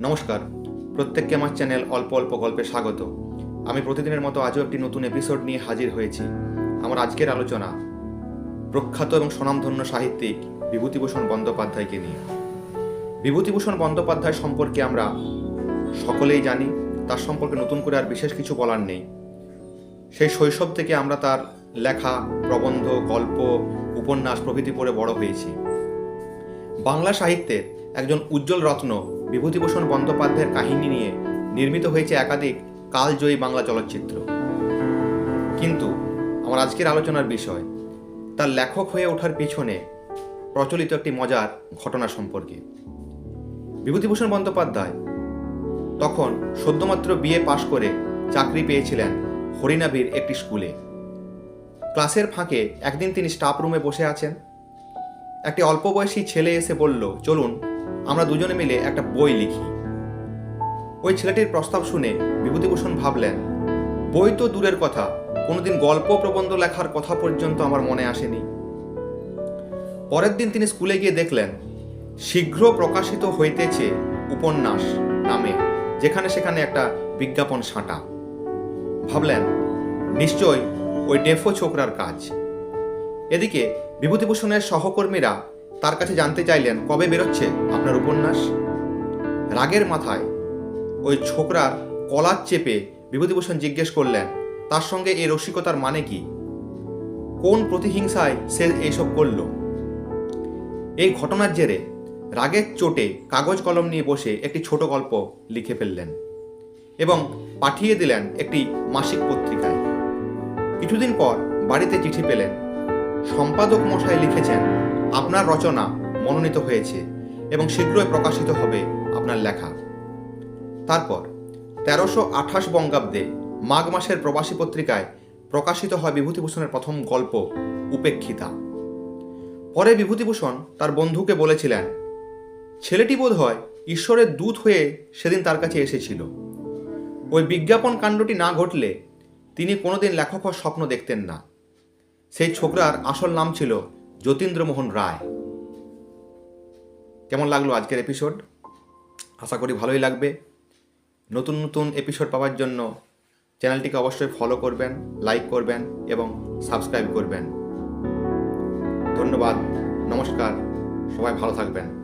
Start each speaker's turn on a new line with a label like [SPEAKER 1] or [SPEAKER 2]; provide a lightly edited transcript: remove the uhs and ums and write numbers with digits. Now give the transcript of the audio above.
[SPEAKER 1] নমস্কার, প্রত্যেককে আমার চ্যানেল অল্প অল্প গল্পে স্বাগত। আমি প্রতিদিনের মতো আজও একটি নতুন এপিসোড নিয়ে হাজির হয়েছি। আমার আজকের আলোচনা প্রখ্যাত এবং স্বনামধন্য সাহিত্যিক বিভূতিভূষণ বন্দ্যোপাধ্যায়কে নিয়ে। বিভূতিভূষণ বন্দ্যোপাধ্যায় সম্পর্কে আমরা সকলেই জানি, তার সম্পর্কে নতুন করে আর বিশেষ কিছু বলার নেই। সেই শৈশব থেকে আমরা তার লেখা, প্রবন্ধ, গল্প, উপন্যাস প্রভৃতি পড়ে বড় হয়েছি। বাংলা সাহিত্যের একজন উজ্জ্বল রত্ন বিভূতিভূষণ বন্দ্যোপাধ্যায়ের কাহিনী নিয়ে নির্মিত হয়েছে একাধিক কালজয়ী বাংলা চলচ্চিত্র। কিন্তু আমার আজকের আলোচনার বিষয় তার লেখক হয়ে ওঠার পিছনে প্রচলিত একটি মজার ঘটনা সম্পর্কে। বিভূতিভূষণ বন্দ্যোপাধ্যায় তখন সদ্যমাত্র বিএ পাশ করে চাকরি পেয়েছিলেন হরিনাভির একটি স্কুলে। ক্লাসের ফাঁকে একদিন তিনি স্টাফ রুমে বসে আছেন। একটি অল্প বয়সী ছেলে এসে বলল, চলুন আমরা দুজনে মিলে একটা বই লিখি। ওই ছেলেটির প্রস্তাব শুনে বিভূতিভূষণ ভাবলেন, বই তো দূরের কথা, কোনোদিন গল্প প্রবন্ধ লেখার কথা পর্যন্ত আমার মনে আসেনি। পরের দিন তিনি স্কুলে গিয়ে দেখলেন শীঘ্র প্রকাশিত হইতেছে উপন্যাস নামে যেখানে সেখানে একটা বিজ্ঞাপন সাঁটা। ভাবলেন নিশ্চয় ওই ডেফো ছোকরার কাজ। এদিকে বিভূতিভূষণের সহকর্মীরা তার কাছে জানতে চাইলেন, কবে বেরোচ্ছে আপনার উপন্যাস? রাগের মাথায় ওই ছোকরার কলার চেপে বিভূতিভূষণ জিজ্ঞেস করলেন, তার সঙ্গে এই রসিকতার মানে কি? কোন প্রতিহিংসায় সে এইসব করল? এই ঘটনার জেরে রাগের চোটে কাগজ কলম নিয়ে বসে একটি ছোট গল্প লিখে ফেললেন এবং পাঠিয়ে দিলেন একটি মাসিক পত্রিকায়। কিছুদিন পর বাড়িতে চিঠি পেলেন, সম্পাদক মশাই লিখেছেন আপনার রচনা মনোনীত হয়েছে এবং শীঘ্রই প্রকাশিত হবে আপনার লেখা। তারপর 1328 বঙ্গাব্দে মাঘ মাসের প্রবাসী পত্রিকায় প্রকাশিত হয় বিভূতিভূষণের প্রথম গল্প উপেক্ষিতা। পরে বিভূতিভূষণ তার বন্ধুকে বলেছিলেন, ছেলেটি বোধ হয় ঈশ্বরের দূত হয়ে সেদিন তার কাছে এসেছিল। ওই বিজ্ঞাপন কাণ্ডটি না ঘটলে তিনি কোনোদিন লেখক হওয়ার স্বপ্ন দেখতেন না। সেই ছোকরার আসল নাম ছিল যতীন্দ্রমোহন রায়। কেমন লাগলো আজকের এপিসোড? আশা করি ভালোই লাগবে। নতুন নতুন এপিসোড পাওয়ার জন্য চ্যানেলটিকে অবশ্যই ফলো করবেন, লাইক করবেন এবং সাবস্ক্রাইব করবেন। ধন্যবাদ, নমস্কার, সবাই ভালো থাকবেন।